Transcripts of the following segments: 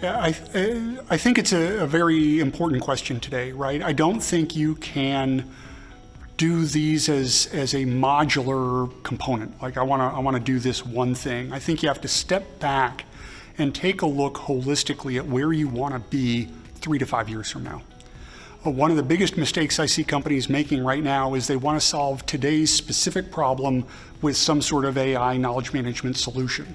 I think it's a very important question today, right? I don't think you can do these as a modular component. Like I want to do this one thing. I think you have to step back and take a look holistically at where you want to be 3 to 5 years from now. One of the biggest mistakes I see companies making right now is they want to solve today's specific problem with some sort of AI knowledge management solution.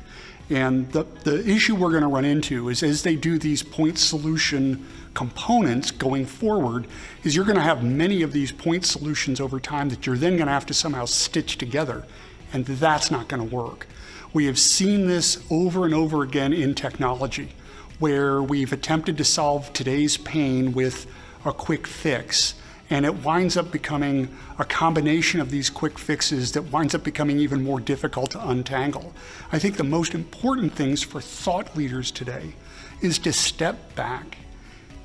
And the issue we're going to run into is as they do these point solution components going forward, is you're going to have many of these point solutions over time that you're then going to have to somehow stitch together. And that's not going to work. We have seen this over and over again in technology, where we've attempted to solve today's pain with a quick fix. And it winds up becoming a combination of these quick fixes that winds up becoming even more difficult to untangle. I think the most important things for thought leaders today is to step back,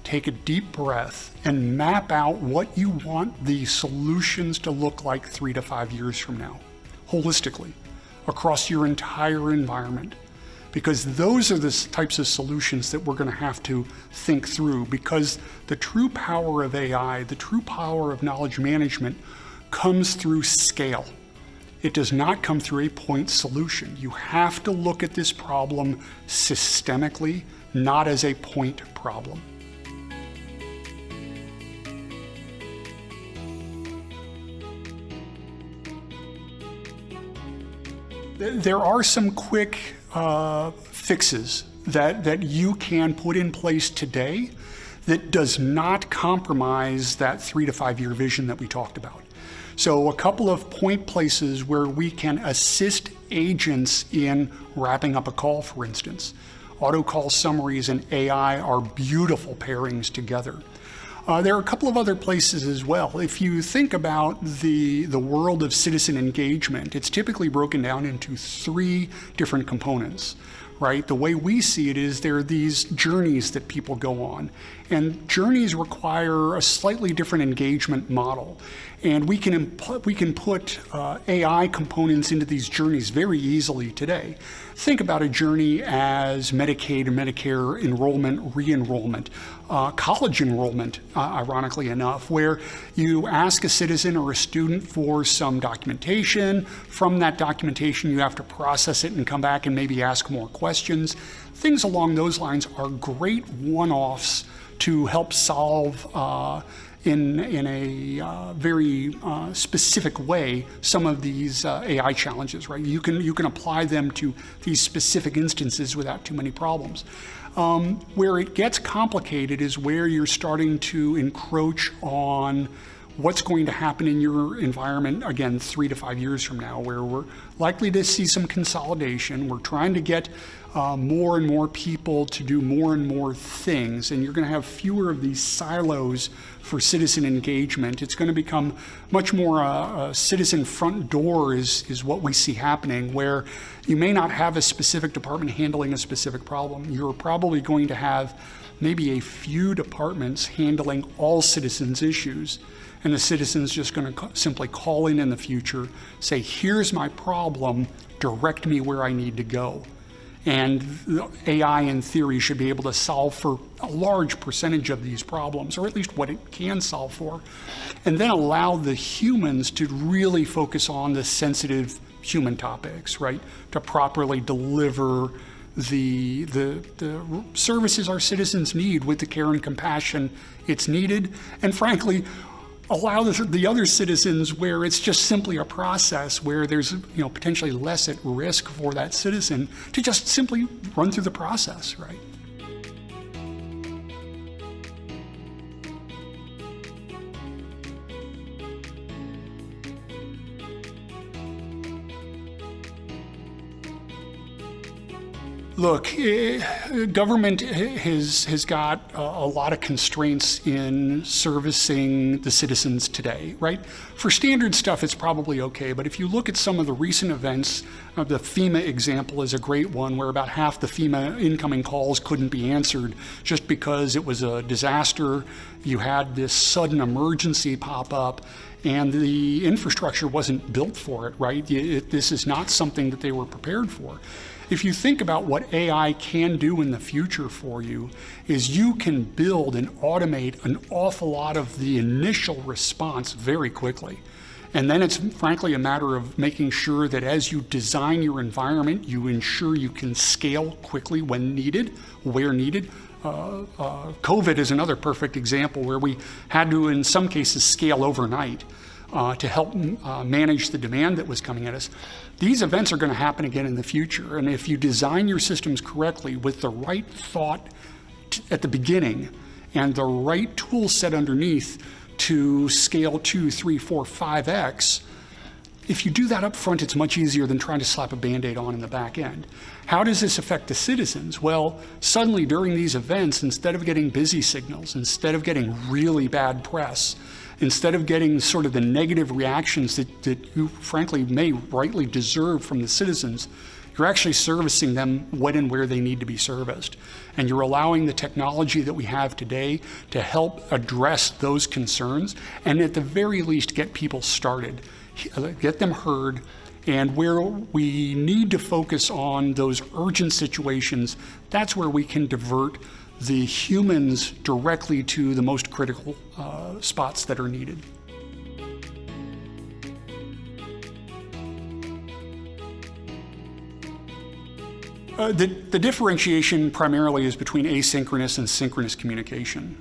take a deep breath, and map out what you want the solutions to look like 3 to 5 years from now, holistically, across your entire environment. Because those are the types of solutions that we're going to have to think through, because the true power of AI, the true power of knowledge management comes through scale. It does not come through a point solution. You have to look at this problem systemically, not as a point problem. There are some quick fixes that you can put in place today that does not compromise that 3 to 5 year vision that we talked about. So a couple of point places where we can assist agents in wrapping up a call, for instance. Auto call summaries and AI are beautiful pairings together. There are a couple of other places as well. If you think about the world of citizen engagement, it's typically broken down into 3 different components, right? The way we see it is there are these journeys that people go on, and journeys require a slightly different engagement model. And we can put AI components into these journeys very easily today. Think about a journey as Medicaid and Medicare enrollment, re-enrollment, college enrollment, ironically enough, where you ask a citizen or a student for some documentation. From that documentation, you have to process it and come back and maybe ask more questions. Things along those lines are great one-offs to help solve in a very specific way some of these AI challenges, right? You can apply them to these specific instances without too many problems. Where it gets complicated is where you're starting to encroach on what's going to happen in your environment, again, 3 to 5 years from now, where we're likely to see some consolidation. We're trying to get more and more people to do more and more things, and you're going to have fewer of these silos for citizen engagement. It's going to become much more a citizen front door is what we see happening, where you may not have a specific department handling a specific problem. You're probably going to have maybe a few departments handling all citizens' issues, and the citizen's just going to simply call in the future, say, here's my problem, direct me where I need to go. And AI, in theory, should be able to solve for a large percentage of these problems, or at least what it can solve for, and then allow the humans to really focus on the sensitive human topics, right? To properly deliver the services our citizens need with the care and compassion it's needed, and frankly, allow the other citizens where it's just simply a process where there's potentially less at risk for that citizen to just simply run through the process, right? Look, government has got a lot of constraints in servicing the citizens today, right? For standard stuff, it's probably okay, but if you look at some of the recent events, the FEMA example is a great one, where about half the FEMA incoming calls couldn't be answered just because it was a disaster. You had this sudden emergency pop up, and the infrastructure wasn't built for it, right? This is not something that they were prepared for. If you think about what AI can do in the future for you, is you can build and automate an awful lot of the initial response very quickly. And then it's frankly a matter of making sure that as you design your environment, you ensure you can scale quickly when needed, where needed. COVID is another perfect example where we had to, in some cases, scale overnight to help manage the demand that was coming at us. These events are going to happen again in the future. And if you design your systems correctly with the right thought at the beginning and the right tool set underneath to scale 2, 3, 4, 5x, if you do that up front, it's much easier than trying to slap a Band-Aid on in the back end. How does this affect the citizens? Well, suddenly during these events, instead of getting busy signals, instead of getting really bad press, instead of getting sort of the negative reactions that you frankly may rightly deserve from the citizens, you're actually servicing them when and where they need to be serviced. And you're allowing the technology that we have today to help address those concerns and at the very least get people started, get them heard, and where we need to focus on those urgent situations, that's where we can divert the humans directly to the most critical spots that are needed. The differentiation primarily is between asynchronous and synchronous communication.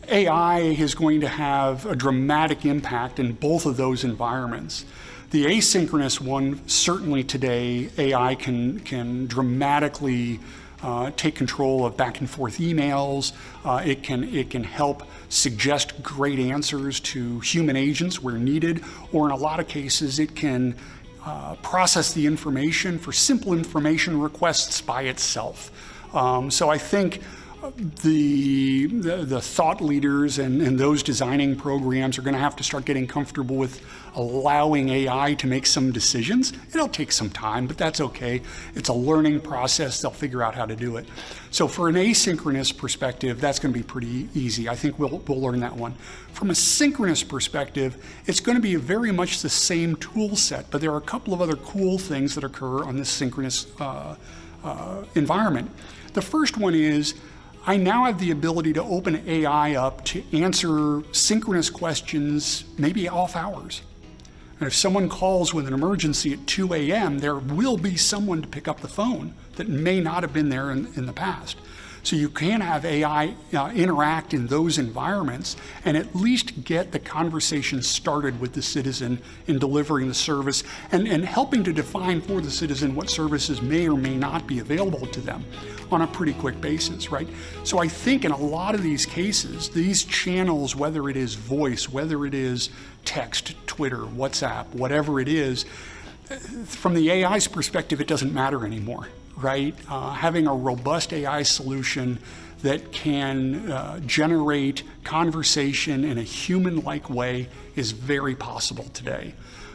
AI is going to have a dramatic impact in both of those environments. The asynchronous one, certainly today, AI can dramatically take control of back and forth emails. It can help suggest great answers to human agents where needed, or in a lot of cases, it can process the information for simple information requests by itself. So I think the thought leaders and those designing programs are going to have to start getting comfortable with allowing AI to make some decisions. It'll take some time, but that's okay. It's a learning process. They'll figure out how to do it. So for an asynchronous perspective, that's going to be pretty easy. I think we'll learn that one. From a synchronous perspective, it's going to be very much the same tool set, but there are a couple of other cool things that occur on this synchronous environment. The first one is I now have the ability to open AI up to answer synchronous questions, maybe off hours. And if someone calls with an emergency at 2 a.m., there will be someone to pick up the phone that may not have been there in the past. So you can have AI interact in those environments and at least get the conversation started with the citizen in delivering the service and helping to define for the citizen what services may or may not be available to them on a pretty quick basis, right? So I think in a lot of these cases, these channels, whether it is voice, whether it is text, Twitter, WhatsApp, whatever it is, from the AI's perspective, it doesn't matter anymore. Right? Having a robust AI solution that can generate conversation in a human-like way is very possible today.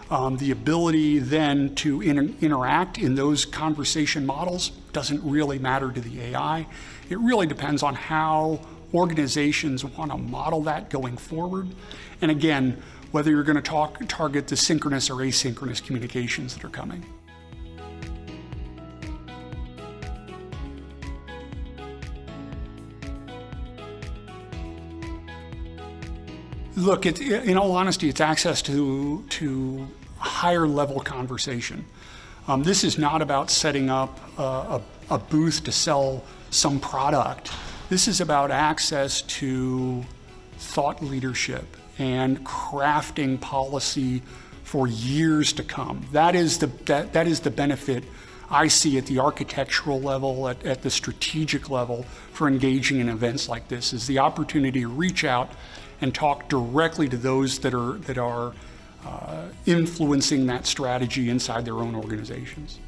The ability then to interact in those conversation models doesn't really matter to the AI. It really depends on how organizations want to model that going forward. And again, whether you're going to target the synchronous or asynchronous communications that are coming. Look, in all honesty, it's access to higher level conversation. This is not about setting up a booth to sell some product. This is about access to thought leadership and crafting policy for years to come. That is the benefit I see at the architectural level, at the strategic level for engaging in events like this, is the opportunity to reach out and talk directly to those that are influencing that strategy inside their own organizations.